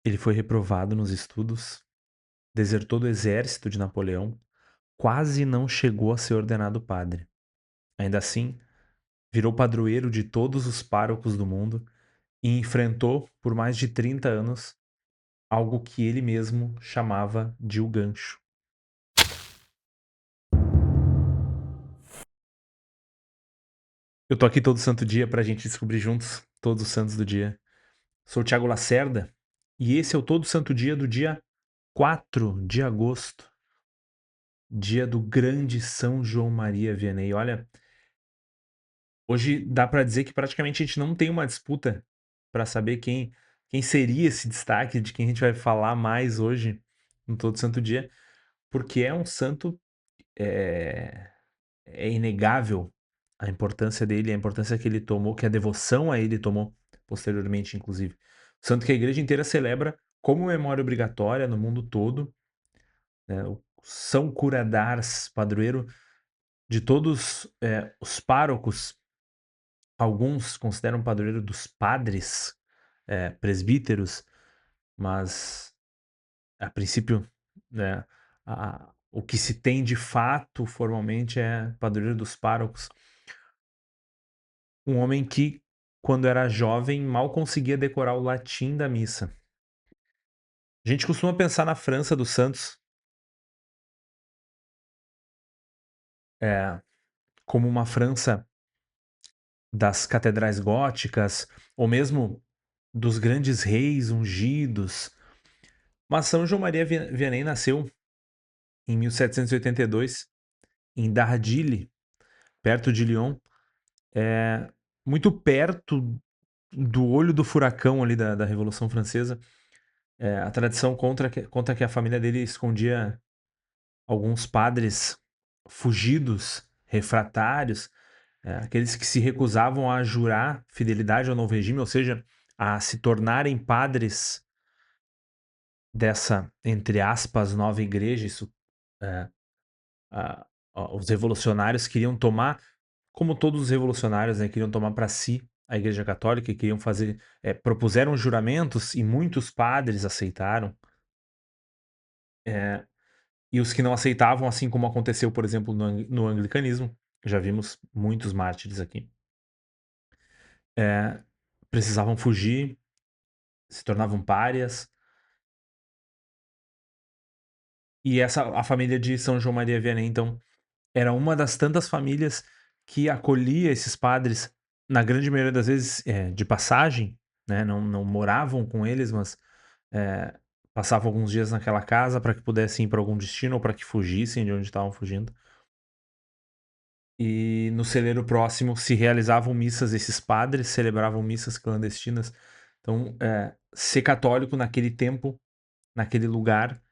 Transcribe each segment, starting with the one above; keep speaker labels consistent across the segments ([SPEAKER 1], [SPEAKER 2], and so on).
[SPEAKER 1] Ele foi reprovado nos estudos, desertou do exército de Napoleão, quase não chegou a ser ordenado padre. Ainda assim, virou padroeiro de todos os párocos do mundo e enfrentou, por mais de 30 anos, algo que ele mesmo chamava de o gancho. Eu tô aqui todo santo dia pra gente descobrir juntos todos os santos do dia. Sou o Thiago Lacerda e esse é o Todo Santo Dia do dia 4 de agosto, dia do grande São João Maria Vianney. Olha, hoje dá pra dizer que praticamente a gente não tem uma disputa pra saber quem seria esse destaque, de quem a gente vai falar mais hoje no Todo Santo Dia, porque é um santo, eh, é inegável a importância dele, a importância que ele tomou, que a devoção a ele tomou posteriormente, inclusive. Santo que a igreja inteira celebra como memória obrigatória no mundo todo, né, o São Curadars, padroeiro de todos, os párocos. Alguns consideram padroeiro dos padres, presbíteros, mas a princípio, né, o que se tem de fato formalmente é padroeiro dos párocos. Um homem que, quando era jovem, mal conseguia decorar o latim da missa. A gente costuma pensar na França dos santos, como uma França das catedrais góticas, ou mesmo dos grandes reis ungidos. Mas São João Maria Vianney nasceu em 1782 em Dardilly, perto de Lyon, muito perto do olho do furacão ali da Revolução Francesa. A tradição conta que a família dele escondia alguns padres fugidos, refratários, aqueles que se recusavam a jurar fidelidade ao novo regime, ou seja, a se tornarem padres dessa, entre aspas, nova igreja. Isso, é, a- os revolucionários queriam tomar, como todos os revolucionários, né, queriam tomar para si a Igreja Católica e queriam fazer, propuseram juramentos e muitos padres aceitaram. É, e os que não aceitavam, assim como aconteceu, por exemplo, no anglicanismo, já vimos muitos mártires aqui, eh, precisavam fugir, se tornavam párias. E a família de São João Maria Vianney, então, era uma das tantas famílias que acolhia esses padres, na grande maioria das vezes, de passagem, né, não moravam com eles, mas, eh, passavam alguns dias naquela casa para que pudessem ir para algum destino ou para que fugissem de onde estavam fugindo. E no celeiro próximo se realizavam missas, esses padres celebravam missas clandestinas. Então, ser católico naquele tempo, naquele lugar,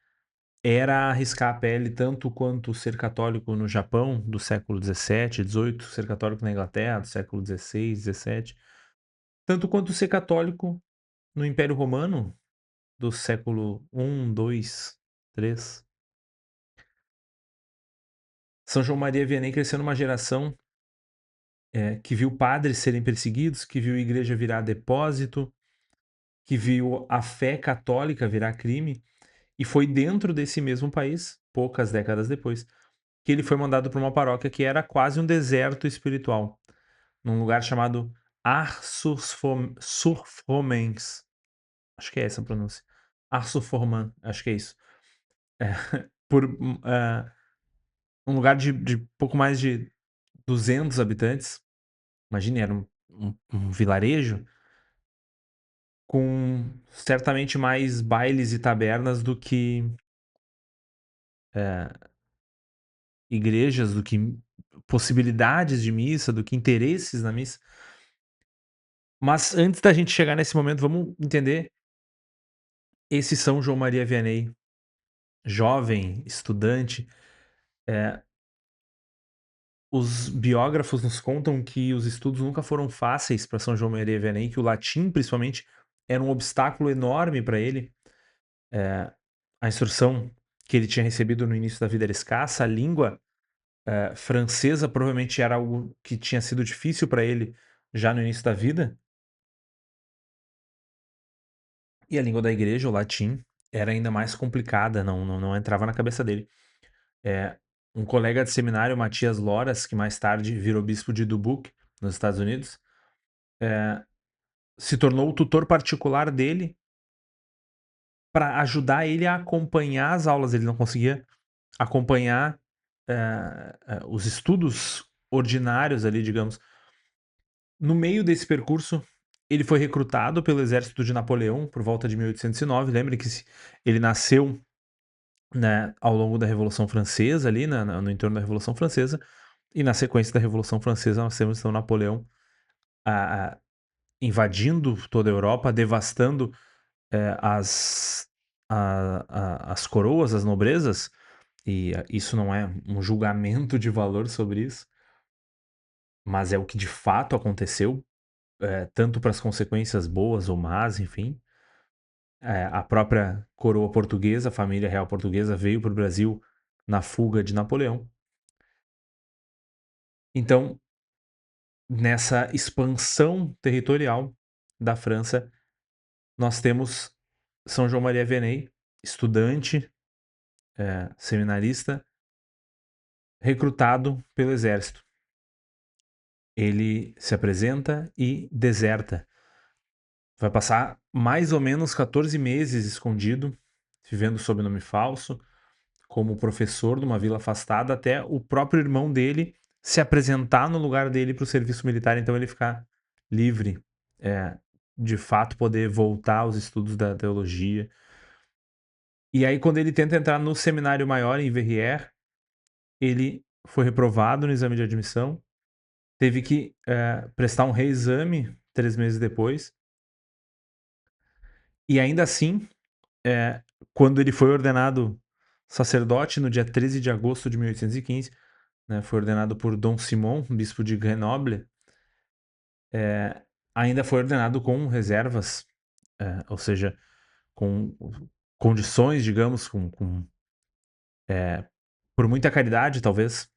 [SPEAKER 1] era arriscar a pele tanto quanto ser católico no Japão do século XVII, XVIII, ser católico na Inglaterra do século XVI, XVII, tanto quanto ser católico no Império Romano do século I, II, III. São João Maria Vianney cresceu numa geração que viu padres serem perseguidos, que viu a igreja virar depósito, que viu a fé católica virar crime, e foi dentro desse mesmo país, poucas décadas depois, que ele foi mandado para uma paróquia que era quase um deserto espiritual, num lugar chamado Ars-sur-Formens. Acho que é essa a pronúncia. Ars-sur-Forman, acho que é isso. É, por um lugar de pouco mais de 200 habitantes. Imagine, era um vilarejo com certamente mais bailes e tabernas do que igrejas, do que possibilidades de missa, do que interesses na missa. Mas antes da gente chegar nesse momento, vamos entender esse São João Maria Vianney, jovem, estudante. Os biógrafos nos contam que os estudos nunca foram fáceis para São João Maria Vianney, que o latim, principalmente, era um obstáculo enorme para ele. A instrução que ele tinha recebido no início da vida era escassa, a língua francesa provavelmente era algo que tinha sido difícil para ele já no início da vida. E a língua da igreja, o latim, era ainda mais complicada, não entrava na cabeça dele. Um colega de seminário, Matias Loras, que mais tarde virou bispo de Dubuque, nos Estados Unidos, se tornou o tutor particular dele para ajudar ele a acompanhar as aulas. Ele não conseguia acompanhar os estudos ordinários ali, digamos. No meio desse percurso, ele foi recrutado pelo exército de Napoleão por volta de 1809. Lembre que ele nasceu, né, ao longo da Revolução Francesa, ali no entorno da Revolução Francesa, e na sequência da Revolução Francesa nós temos então Napoleão invadindo toda a Europa, devastando as, as coroas, as nobrezas, e isso não é um julgamento de valor sobre isso, mas é o que de fato aconteceu, tanto para as consequências boas ou más, enfim. A própria coroa portuguesa, a família real portuguesa, veio para o Brasil na fuga de Napoleão. Então, nessa expansão territorial da França, nós temos São João Maria Vianney, estudante, seminarista, recrutado pelo exército. Ele se apresenta e deserta. Vai passar mais ou menos 14 meses escondido, vivendo sob nome falso, como professor de uma vila afastada, até o próprio irmão dele se apresentar no lugar dele para o serviço militar, então ele ficar livre, de fato poder voltar aos estudos da teologia. E aí, quando ele tenta entrar no seminário maior em Verrières, ele foi reprovado no exame de admissão, teve que prestar um reexame 3 meses depois, e ainda assim, quando ele foi ordenado sacerdote no dia 13 de agosto de 1815, né, foi ordenado por Dom Simon, bispo de Grenoble, ainda foi ordenado com reservas, ou seja, com condições, digamos, por muita caridade, talvez,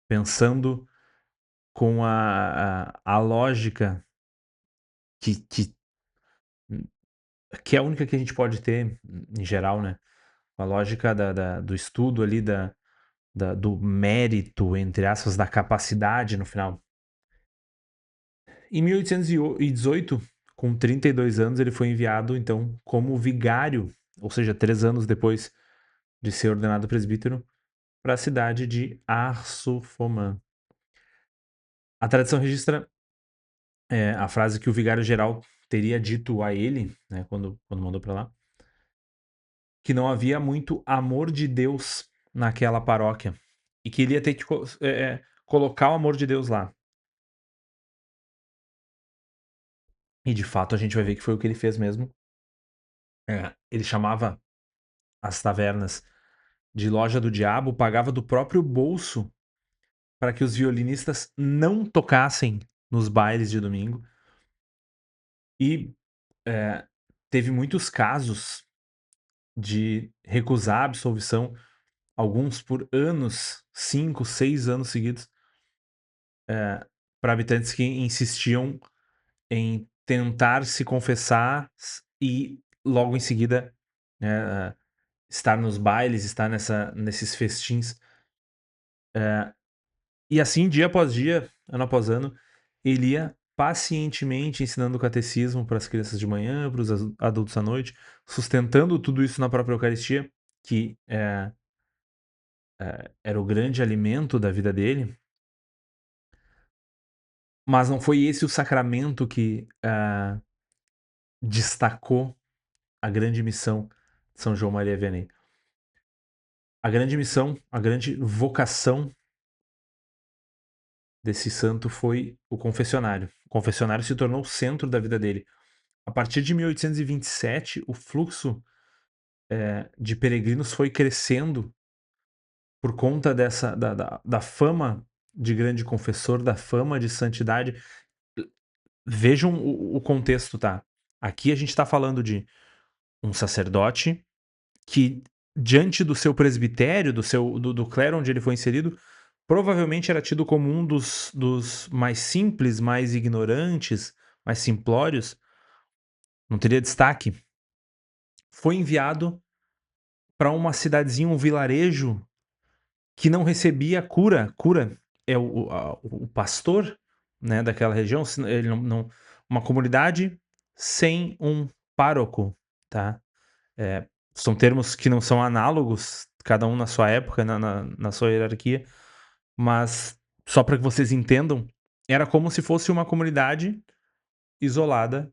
[SPEAKER 1] pensando com a lógica que, que é a única que a gente pode ter em geral, né? A lógica do estudo ali, do mérito, entre aspas, da capacidade no final. Em 1818, com 32 anos, ele foi enviado, então, como vigário, ou seja, 3 anos depois de ser ordenado presbítero, para a cidade de Arsufomã. A tradição registra a frase que o vigário-geral teria dito a ele, né, quando mandou para lá, que não havia muito amor de Deus naquela paróquia e que ele ia ter que colocar o amor de Deus lá. E de fato a gente vai ver que foi o que ele fez mesmo. Ele chamava as tavernas de loja do diabo, pagava do próprio bolso para que os violinistas não tocassem nos bailes de domingo. E teve muitos casos de recusar a absolvição, alguns por anos, 5, 6 anos seguidos, para habitantes que insistiam em tentar se confessar e logo em seguida, né, estar nos bailes, estar nesses festins. E assim, dia após dia, ano após ano, ele ia pacientemente ensinando o catecismo para as crianças de manhã, para os adultos à noite, sustentando tudo isso na própria Eucaristia, que era o grande alimento da vida dele. Mas não foi esse o sacramento que destacou a grande missão de São João Maria Vianney. A grande missão, a grande vocação desse santo foi o confessionário. O confessionário se tornou o centro da vida dele. A partir de 1827, o fluxo de peregrinos foi crescendo por conta da fama de grande confessor, da fama de santidade. Vejam o contexto, tá? Aqui a gente está falando de um sacerdote que, diante do seu presbitério, do clero onde ele foi inserido, provavelmente era tido como um dos mais simples, mais ignorantes, mais simplórios, não teria destaque, foi enviado para uma cidadezinha, um vilarejo que não recebia cura. Cura é o pastor, né, daquela região, ele uma comunidade sem um pároco, tá? Eh, São termos que não são análogos, cada um na sua época, na sua hierarquia, mas só para que vocês entendam, era como se fosse uma comunidade isolada,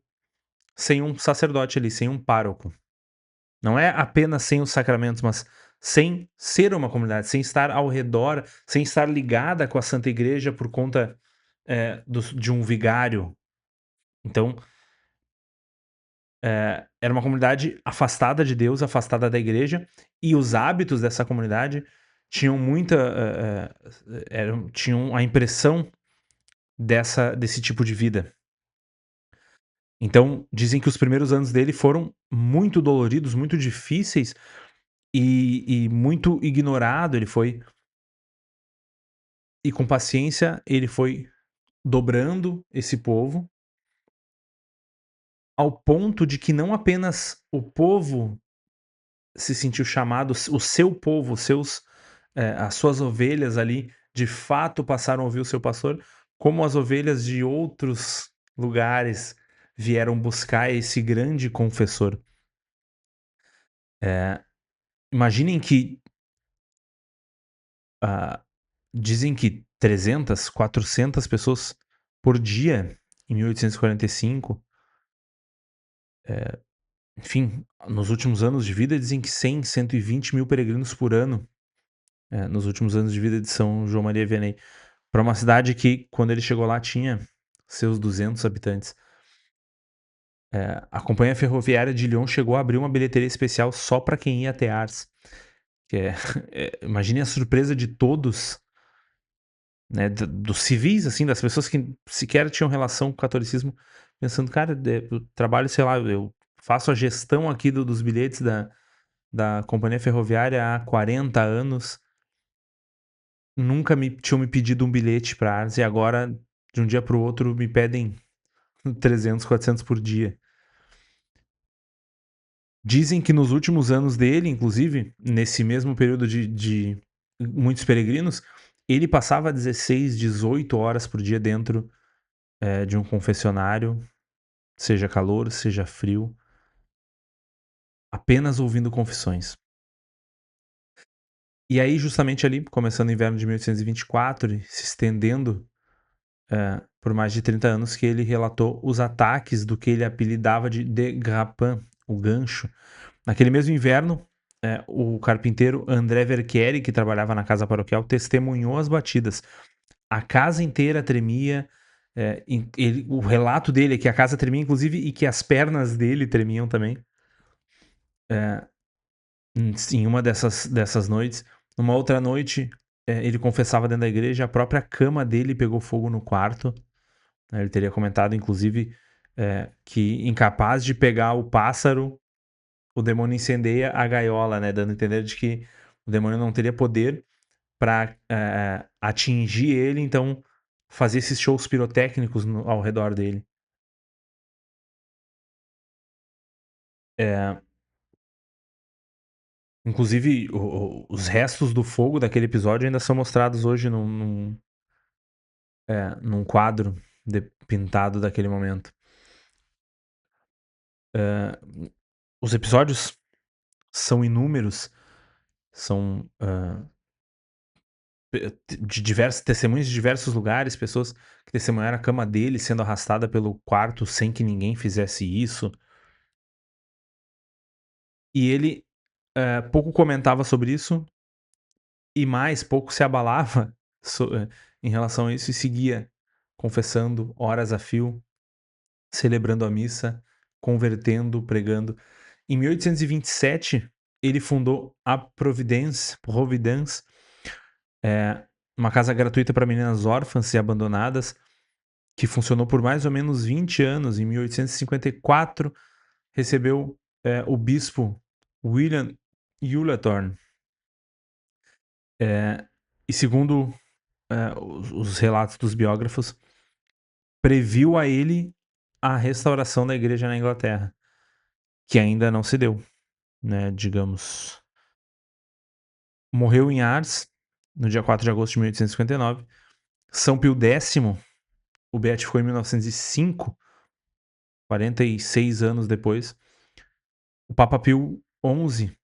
[SPEAKER 1] sem um sacerdote ali, sem um pároco. Não é apenas sem os sacramentos, mas sem ser uma comunidade, sem estar ao redor, sem estar ligada com a Santa Igreja por conta, de um vigário. Então, era uma comunidade afastada de Deus, afastada da igreja, e os hábitos dessa comunidade tinham muita, tinham a impressão desse tipo de vida. Então, dizem que os primeiros anos dele foram muito doloridos, muito difíceis e muito ignorado. Ele foi E com paciência ele foi dobrando esse povo, ao ponto de que não apenas o povo se sentiu chamado, o seu povo, as suas ovelhas ali, de fato passaram a ouvir o seu pastor, como as ovelhas de outros lugares vieram buscar esse grande confessor. Eh, Imaginem que, ah, dizem que 300, 400 pessoas por dia em 1845. Enfim, nos últimos anos de vida dizem que 100, 120 mil peregrinos por ano, nos últimos anos de vida de São João Maria Vianney, para uma cidade que, quando ele chegou lá, tinha seus 200 habitantes. A Companhia Ferroviária de Lyon chegou a abrir uma bilheteria especial só para quem ia até Ars, que é, imagine a surpresa de todos, né, dos civis, assim, das pessoas que sequer tinham relação com o catolicismo, pensando, cara, eu trabalho, sei lá, eu faço a gestão aqui dos bilhetes da companhia ferroviária há 40 anos, nunca tinham me pedido um bilhete para Ars e agora, de um dia para o outro, me pedem 300, 400 por dia. Dizem que nos últimos anos dele, inclusive, nesse mesmo período de muitos peregrinos, ele passava 16, 18 horas por dia dentro de um confessionário, seja calor, seja frio, apenas ouvindo confissões. E aí, justamente ali, começando o inverno de 1824 e se estendendo por mais de 30 anos, que ele relatou os ataques do que ele apelidava de Grappin, o gancho. Naquele mesmo inverno, o carpinteiro André Verchieri, que trabalhava na casa paroquial, testemunhou as batidas. A casa inteira tremia. O relato dele é que a casa tremia, inclusive, e que as pernas dele tremiam também. Em uma dessas noites. Numa outra noite, ele confessava dentro da igreja, a própria cama dele pegou fogo no quarto. Ele teria comentado, inclusive, que incapaz de pegar o pássaro, o demônio incendeia a gaiola, né? Dando a entender de que o demônio não teria poder para atingir ele, então fazer esses shows pirotécnicos ao redor dele. É, Inclusive, os restos do fogo daquele episódio ainda são mostrados hoje num quadro pintado daquele momento. É, os episódios são inúmeros, são de diversos testemunhos de diversos lugares, pessoas que testemunharam a cama dele sendo arrastada pelo quarto sem que ninguém fizesse isso. E ele pouco comentava sobre isso e mais pouco se abalava em relação a isso e seguia confessando horas a fio, celebrando a missa, convertendo, pregando. Em 1827, ele fundou a Providence, uma casa gratuita para meninas órfãs e abandonadas, que funcionou por mais ou menos 20 anos. Em 1854, recebeu o bispo William Ullathorne. E segundo os relatos dos biógrafos, previu a ele a restauração da igreja na Inglaterra. que ainda não se deu, né, digamos. Morreu em Ars, no dia 4 de agosto de 1859. São Pio X, o beatificou em 1905, 46 anos depois. O Papa Pio XI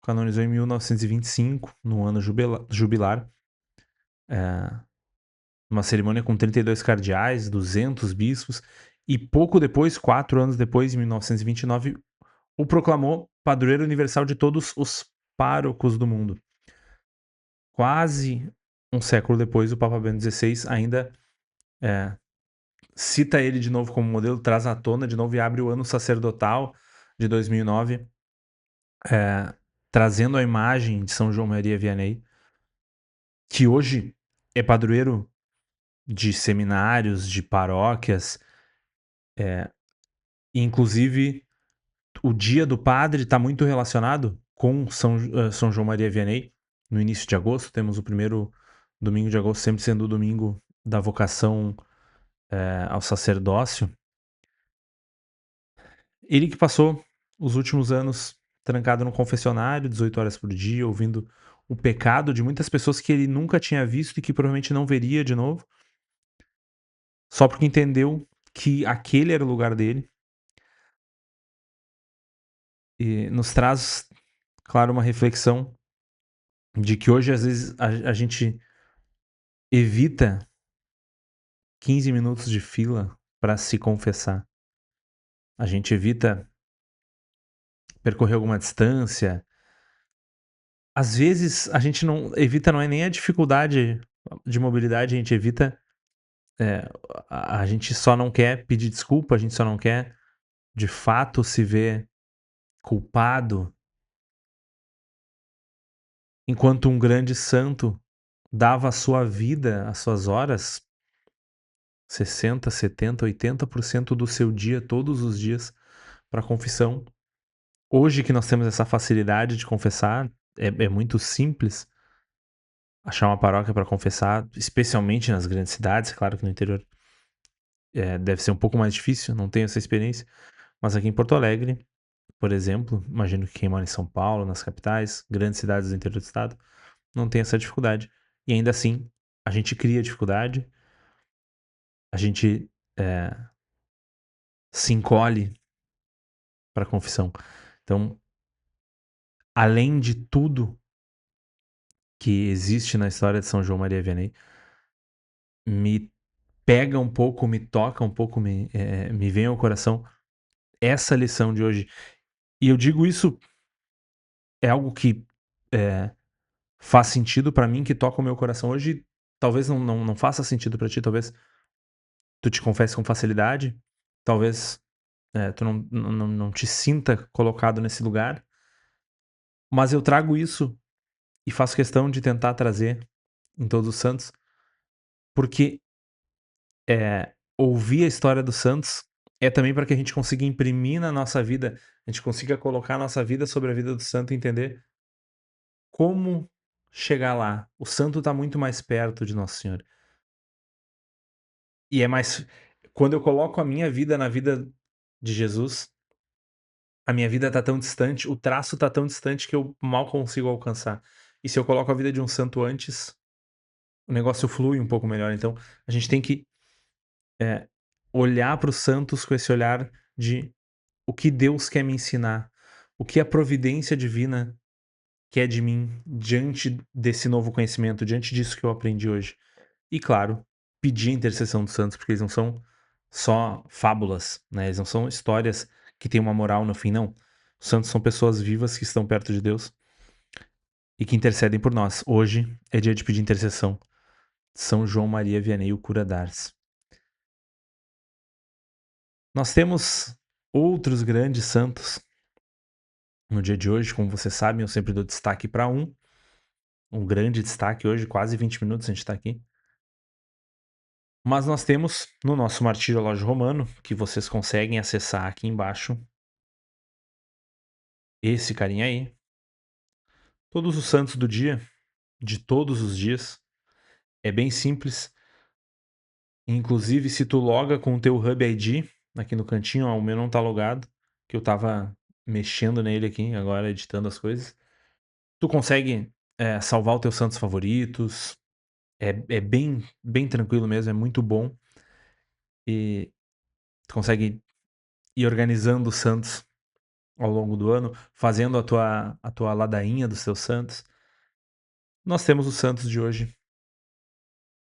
[SPEAKER 1] canonizou em 1925, no ano jubilar, uma cerimônia com 32 cardeais, 200 bispos, e pouco depois, 4 anos depois, em 1929, o proclamou padroeiro universal de todos os párocos do mundo. Quase um século depois, o Papa Bento XVI ainda cita ele de novo como modelo, traz à tona de novo e abre o ano sacerdotal de 2009, trazendo a imagem de São João Maria Vianney, que hoje é padroeiro de seminários, de paróquias, e inclusive o dia do padre está muito relacionado com São João Maria Vianney. No início de agosto, temos o primeiro domingo de agosto sempre sendo o domingo da vocação ao sacerdócio. Ele que passou os últimos anos trancado no confessionário, 18 horas por dia, ouvindo o pecado de muitas pessoas que ele nunca tinha visto e que provavelmente não veria de novo, só porque entendeu que aquele era o lugar dele. E nos traz, claro, uma reflexão de que hoje, às vezes, a gente evita 15 minutos de fila para se confessar. A gente evita percorrer alguma distância. Às vezes, a gente não evita, não é nem a dificuldade de mobilidade, a gente evita. A gente só não quer pedir desculpa, a gente só não quer, de fato, se ver culpado, enquanto um grande santo dava a sua vida, as suas horas, 60, 70, 80% do seu dia, todos os dias, para confissão. Hoje que nós temos essa facilidade de confessar, é muito simples achar uma paróquia para confessar, especialmente nas grandes cidades. Claro que no interior deve ser um pouco mais difícil, não tenho essa experiência, mas aqui em Porto Alegre, por exemplo, imagino que quem mora em São Paulo, nas capitais, grandes cidades do interior do estado, não tem essa dificuldade. E ainda assim, a gente cria dificuldade, a gente se encolhe para confissão. Então, além de tudo que existe na história de São João Maria Vianney, me pega um pouco, me toca um pouco, me vem ao coração essa lição de hoje. E eu digo isso, é algo que faz sentido pra mim, que toca o meu coração hoje. Talvez não faça sentido pra ti, talvez tu te confesse com facilidade, talvez tu não te sinta colocado nesse lugar, mas eu trago isso e faço questão de tentar trazer em Todos os Santos, porque ouvir a história dos santos é também para que a gente consiga imprimir na nossa vida, a gente consiga colocar a nossa vida sobre a vida do santo e entender como chegar lá. O santo está muito mais perto de Nosso Senhor. E é mais. Quando eu coloco a minha vida na vida de Jesus, a minha vida tá tão distante, o traço tá tão distante que eu mal consigo alcançar. E se eu coloco a vida de um santo antes, o negócio flui um pouco melhor. Então, a gente tem que olhar para os santos com esse olhar de o que Deus quer me ensinar, o que a providência divina quer de mim diante desse novo conhecimento, diante disso que eu aprendi hoje. E claro, pedir a intercessão dos santos, porque eles não são só fábulas, né? Eles não são histórias que têm uma moral no fim, não. Os santos são pessoas vivas que estão perto de Deus e que intercedem por nós. Hoje é dia de pedir intercessão. São João Maria Vianney, o cura d'Ars. Nós temos outros grandes santos no dia de hoje. Como vocês sabem, eu sempre dou destaque para um grande destaque hoje, quase 20 minutos a gente está aqui. Mas nós temos no nosso Martirológio Romano, que vocês conseguem acessar aqui embaixo, esse carinha aí, todos os santos do dia, de todos os dias. É bem simples. Inclusive, se tu loga com o teu Hub ID, aqui no cantinho, ó, o meu não tá logado, que eu tava mexendo nele aqui agora, editando as coisas. Tu consegue, salvar os teus santos favoritos, é bem tranquilo mesmo, é muito bom. E tu consegue ir organizando os santos ao longo do ano, fazendo a tua ladainha dos teus santos. Nós temos os santos de hoje.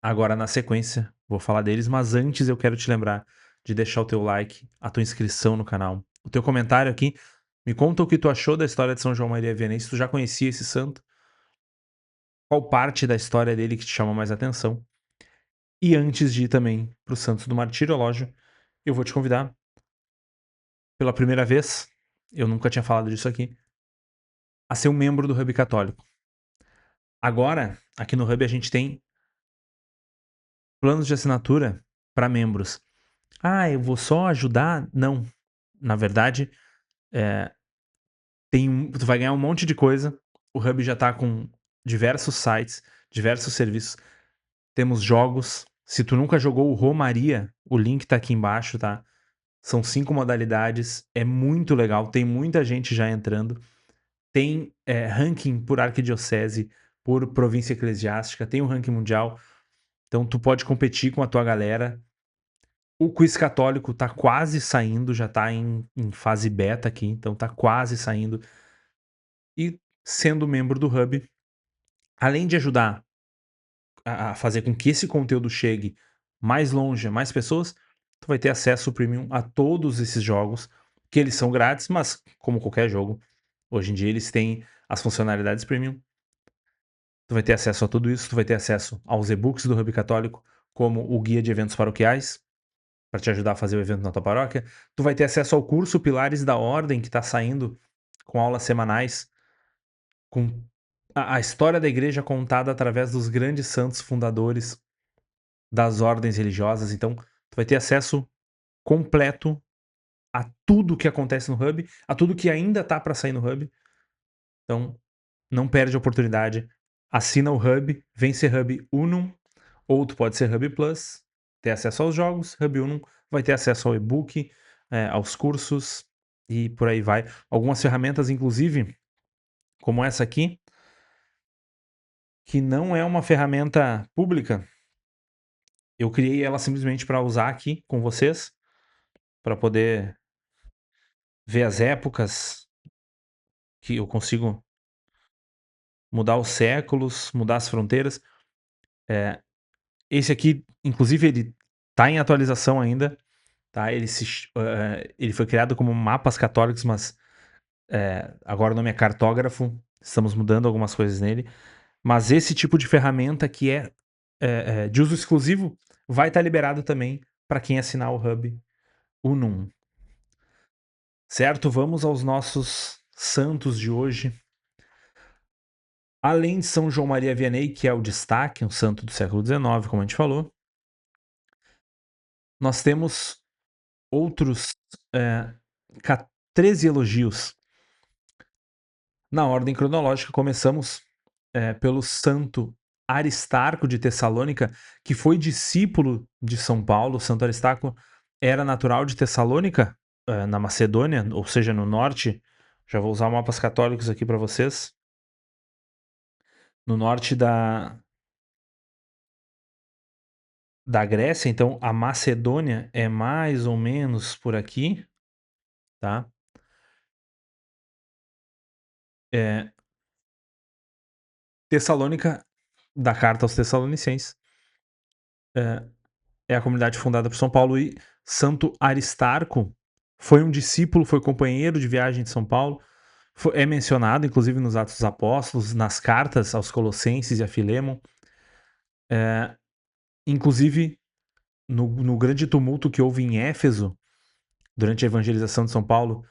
[SPEAKER 1] Agora, na sequência, vou falar deles, mas antes eu quero te lembrar de deixar o teu like, a tua inscrição no canal, o teu comentário aqui. Me conta o que tu achou da história de São João Maria Vianney, se tu já conhecia esse santo, qual parte da história dele que te chama mais atenção. E antes de ir também para os Santos do Martirológio, eu vou te convidar, pela primeira vez, eu nunca tinha falado disso aqui, a ser um membro do Hub Católico. Agora, aqui no Hub a gente tem planos de assinatura para membros. Ah, eu vou só ajudar? Não. Na verdade, tu vai ganhar um monte de coisa. O Hub já tá com diversos sites, diversos serviços. Temos jogos. Se tu nunca jogou o Romaria, o link tá aqui embaixo, tá? São 5 modalidades. É muito legal. Tem muita gente já entrando. Tem ranking por arquidiocese, por província eclesiástica. Tem o ranking mundial. Então tu pode competir com a tua galera. O quiz católico tá quase saindo, já tá em fase beta aqui, então tá quase saindo. E sendo membro do Hub, além de ajudar a fazer com que esse conteúdo chegue mais longe, a mais pessoas, tu vai ter acesso premium a todos esses jogos, que eles são grátis, mas como qualquer jogo, hoje em dia eles têm as funcionalidades premium. Tu vai ter acesso a tudo isso, tu vai ter acesso aos e-books do Hub Católico, como o guia de eventos paroquiais, para te ajudar a fazer o evento na tua paróquia. Tu vai ter acesso ao curso Pilares da Ordem, que está saindo com aulas semanais, com a história da igreja contada através dos grandes santos fundadores das ordens religiosas. Então, tu vai ter acesso completo a tudo que acontece no Hub, a tudo que ainda tá para sair no Hub. Então, não perde a oportunidade. Assina o Hub, vem ser Hub Unum, ou tu pode ser Hub Plus, ter acesso aos jogos. Hub Unum vai ter acesso ao e-book, aos cursos e por aí vai. Algumas ferramentas, inclusive, como essa aqui, que não é uma ferramenta pública. Eu criei ela simplesmente para usar aqui com vocês, para poder ver as épocas que eu consigo mudar os séculos, mudar as fronteiras. Esse aqui, inclusive, ele tá em atualização ainda, tá? Ele foi criado como mapas católicos, mas agora o nome é cartógrafo. Estamos mudando algumas coisas nele. Mas esse tipo de ferramenta que é de uso exclusivo vai estar liberado também para quem assinar o Hub Unum. Certo? Vamos aos nossos santos de hoje. Além de São João Maria Vianney, que é o destaque, um santo do século XIX, como a gente falou, nós temos outros 13 elogios. Na ordem cronológica, começamos pelo santo Aristarco de Tessalônica, que foi discípulo de São Paulo. Santo Aristarco era natural de Tessalônica, na Macedônia, ou seja, no norte. Já vou usar mapas católicos aqui para vocês. No norte da Grécia, então a Macedônia é mais ou menos por aqui, tá? É, Tessalônica, da carta aos Tessalonicenses, é, é a comunidade fundada por São Paulo. E Santo Aristarco foi um discípulo, foi companheiro de viagem de São Paulo, é mencionado inclusive nos Atos dos Apóstolos, nas cartas aos Colossenses e a Filemon, inclusive no grande tumulto que houve em Éfeso durante a evangelização de São Paulo.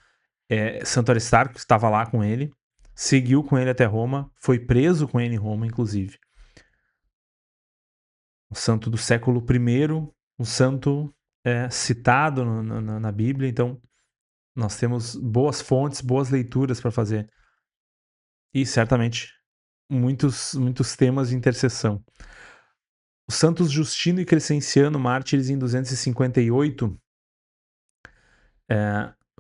[SPEAKER 1] Santo Aristarco estava lá com ele, seguiu com ele até Roma, foi preso com ele em Roma, inclusive. Um santo do século I, um santo citado na Bíblia. Então, nós temos boas fontes, boas leituras para fazer. E, certamente, muitos temas de intercessão. Os santos Justino e Crescenciano, mártires em 258,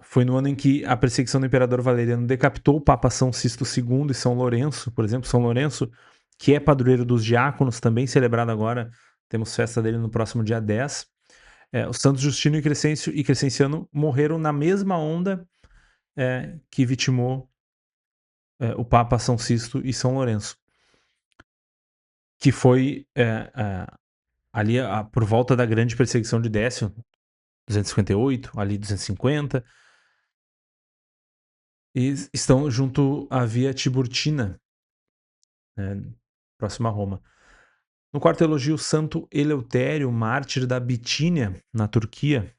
[SPEAKER 1] foi no ano em que a perseguição do imperador Valeriano decapitou o Papa São Sisto II e São Lourenço, por exemplo, São Lourenço, que é padroeiro dos diáconos, também celebrado agora, temos festa dele no próximo dia 10. Os santos Justino e Crescenciano morreram na mesma onda que vitimou o Papa São Sisto e São Lourenço, que foi ali por volta da grande perseguição de Décio, 258, ali 250, e estão junto à Via Tiburtina, próxima a Roma. No quarto elogio, Santo Eleutério, mártir da Bitínia, na Turquia.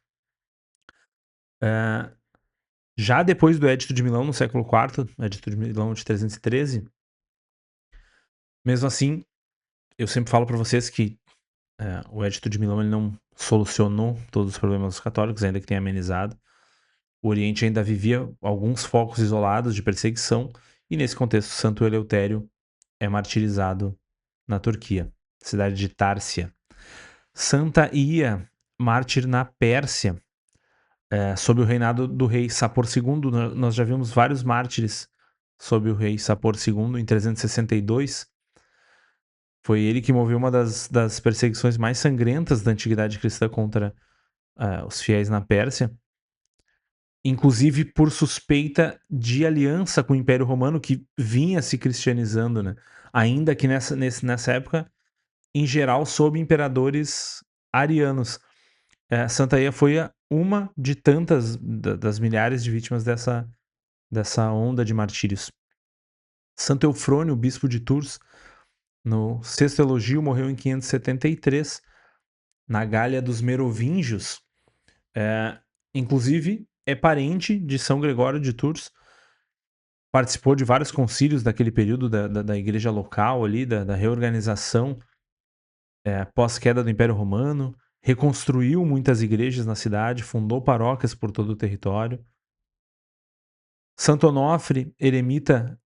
[SPEAKER 1] Já depois do Edito de Milão, no século IV, Edito de Milão de 313, mesmo assim, eu sempre falo para vocês que o Edito de Milão ele não solucionou todos os problemas dos católicos, ainda que tenha amenizado. O Oriente ainda vivia alguns focos isolados de perseguição, e nesse contexto, Santo Eleutério é martirizado na Turquia, cidade de Tárcia. Santa Ia, mártir na Pérsia, sob o reinado do rei Sapor II. Nós já vimos vários mártires sob o rei Sapor II, em 362. Foi ele que moveu uma das perseguições mais sangrentas da antiguidade cristã contra os fiéis na Pérsia, inclusive por suspeita de aliança com o Império Romano, que vinha se cristianizando, né? Ainda que nessa época, em geral, sob imperadores arianos. Santa Ia foi uma de tantas das milhares de vítimas dessa onda de martírios. Santo Eufrônio, bispo de Tours, no sexto elogio, morreu em 573, na Gália dos Merovingios. Inclusive, é parente de São Gregório de Tours, participou de vários concílios daquele período da igreja local ali, da reorganização pós-queda do Império Romano, reconstruiu muitas igrejas na cidade, fundou paróquias por todo o território. Santo Onofre, eremita,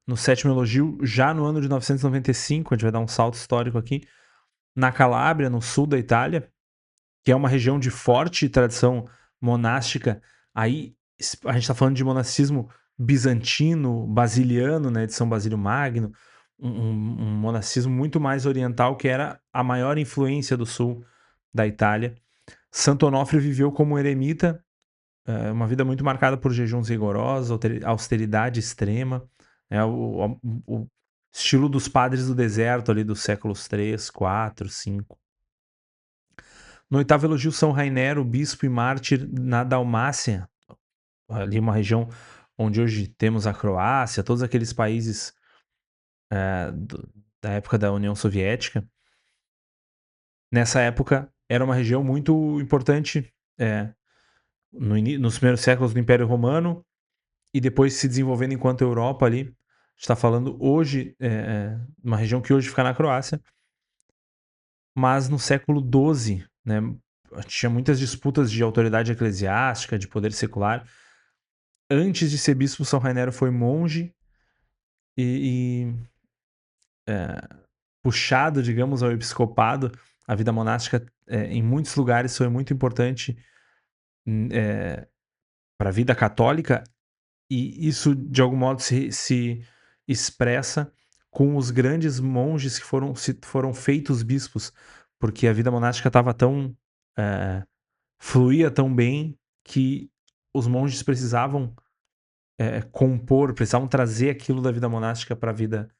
[SPEAKER 1] no sétimo elogio, já no ano de 995, a gente vai dar um salto histórico aqui, na Calábria, no sul da Itália, que é uma região de forte tradição monástica. Aí a gente está falando de monasticismo bizantino, basiliano, né, de São Basílio Magno, um monasticismo muito mais oriental, que era a maior influência do sul da Itália. Santo Onofre viveu como eremita, uma vida muito marcada por jejuns rigorosos, austeridade extrema, o estilo dos padres do deserto ali dos séculos 3, 4, 5. No oitavo elogio, São Rainero, bispo e mártir na Dalmácia, ali uma região onde hoje temos a Croácia, todos aqueles países da época da União Soviética. Nessa época, era uma região muito importante nos primeiros séculos do Império Romano e depois se desenvolvendo enquanto Europa ali. A gente está falando hoje, uma região que hoje fica na Croácia, mas no século XII, né, tinha muitas disputas de autoridade eclesiástica, de poder secular. Antes de ser bispo, São Rainero foi monge e puxado, digamos, ao episcopado. A vida monástica, em muitos lugares, foi muito importante para a vida católica, e isso, de algum modo, se expressa com os grandes monges que foram feitos bispos, porque a vida monástica estava tão fluía tão bem que os monges precisavam compor, precisavam trazer aquilo da vida monástica para a vida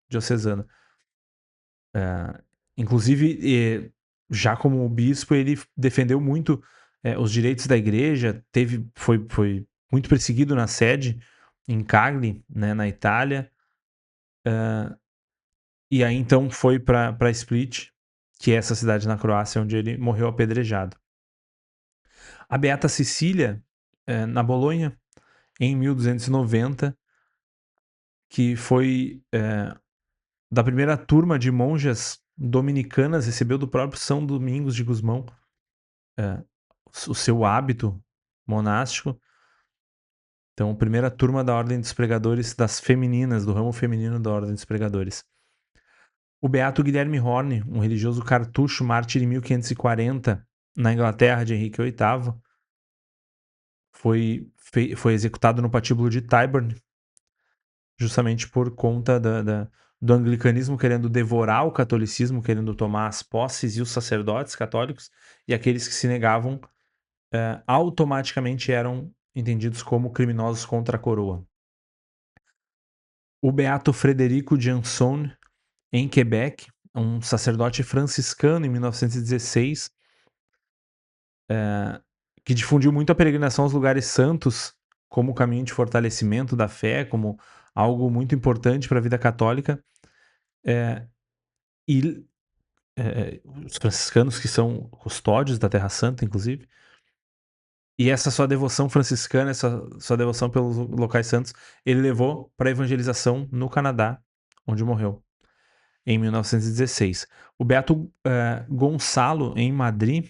[SPEAKER 1] diocesana. Inclusive, já como bispo, ele defendeu muito os direitos da igreja, foi muito perseguido na sede, em Cagli, né, na Itália, e aí então foi para Split, que é essa cidade na Croácia, onde ele morreu apedrejado. A Beata Cecília, na Bolonha, em 1290, que foi da primeira turma de monjas dominicanas, recebeu do próprio São Domingos de Gusmão o seu hábito monástico. Então, primeira turma da Ordem dos Pregadores, das femininas, do ramo feminino da Ordem dos Pregadores. O Beato Guilherme Horne, um religioso cartucho, mártir em 1540, na Inglaterra de Henrique VIII, foi executado no patíbulo de Tyburn, justamente por conta do anglicanismo querendo devorar o catolicismo, querendo tomar as posses e os sacerdotes católicos, e aqueles que se negavam, automaticamente eram entendidos como criminosos contra a coroa. O beato Frederico Janson, em Quebec, um sacerdote franciscano em 1916, que difundiu muito a peregrinação aos lugares santos como caminho de fortalecimento da fé, como algo muito importante para a vida católica. E os franciscanos, que são custódios da Terra Santa, inclusive, e essa sua devoção franciscana, essa sua devoção pelos locais santos, ele levou para a evangelização no Canadá, onde morreu, em 1916. O beato Gonçalo, em Madrid,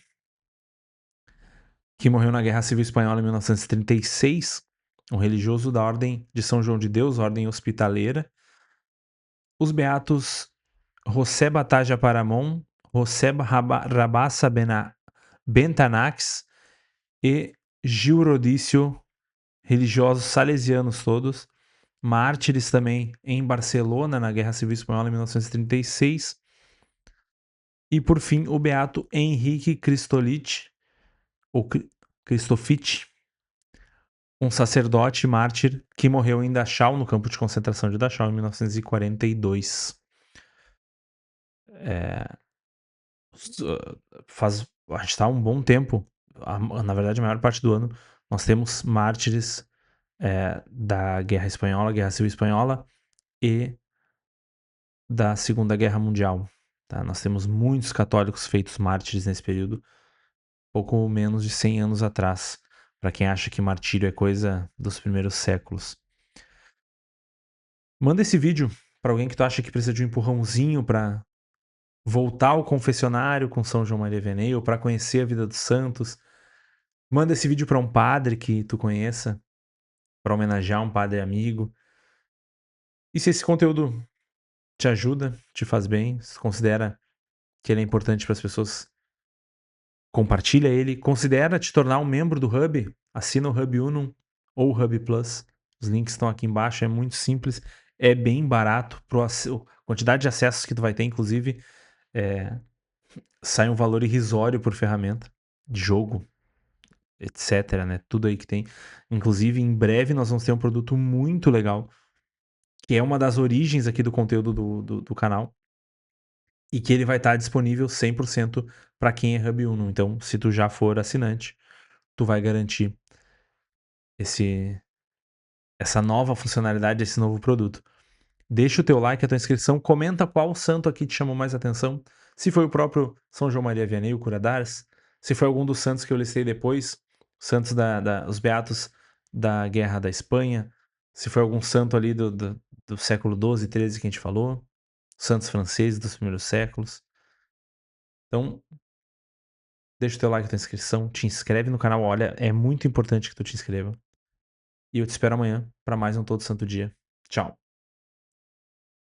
[SPEAKER 1] que morreu na Guerra Civil Espanhola em 1936, um religioso da Ordem de São João de Deus, Ordem Hospitaleira. Os beatos José Bataja Paramon, José Rabassa Bentanax e Gil Rodício, religiosos salesianos todos, mártires também em Barcelona, na Guerra Civil Espanhola em 1936. E por fim, o beato Henrique Cristolit, ou Cristofit, um sacerdote mártir que morreu em Dachau, no campo de concentração de Dachau, em 1942. A gente está há um bom tempo, na verdade, a maior parte do ano, nós temos mártires da Guerra Espanhola, Guerra Civil Espanhola e da Segunda Guerra Mundial. Tá? Nós temos muitos católicos feitos mártires nesse período, pouco menos de 100 anos atrás, para quem acha que martírio é coisa dos primeiros séculos. Manda esse vídeo para alguém que tu acha que precisa de um empurrãozinho para voltar ao confessionário com São João Maria Vianney, ou para conhecer a vida dos santos. Manda esse vídeo para um padre que tu conheça, para homenagear um padre amigo. E se esse conteúdo te ajuda, te faz bem, se considera que ele é importante para as pessoas, compartilha ele. Considera te tornar um membro do Hub, assina o Hub Unum ou o Hub Plus. Os links estão aqui embaixo, é muito simples, é bem barato. A quantidade de acessos que tu vai ter, inclusive, sai um valor irrisório por ferramenta de jogo, etc, né? Tudo aí que tem. Inclusive, em breve nós vamos ter um produto muito legal, que é uma das origens aqui do conteúdo do canal, e que ele vai estar disponível 100% para quem é Hub Uno. Então, se tu já for assinante, tu vai garantir essa nova funcionalidade, esse novo produto. Deixa o teu like, a tua inscrição, comenta qual santo aqui te chamou mais atenção. Se foi o próprio São João Maria Vianney, o Cura d'Ars, se foi algum dos santos que eu listei depois, santos os beatos da Guerra da Espanha, se foi algum santo ali do século XII, XIII que a gente falou, santos franceses dos primeiros séculos. Então, deixa o teu like, a tua inscrição, te inscreve no canal, olha, é muito importante que tu te inscreva. E eu te espero amanhã para mais um Todo Santo Dia. Tchau.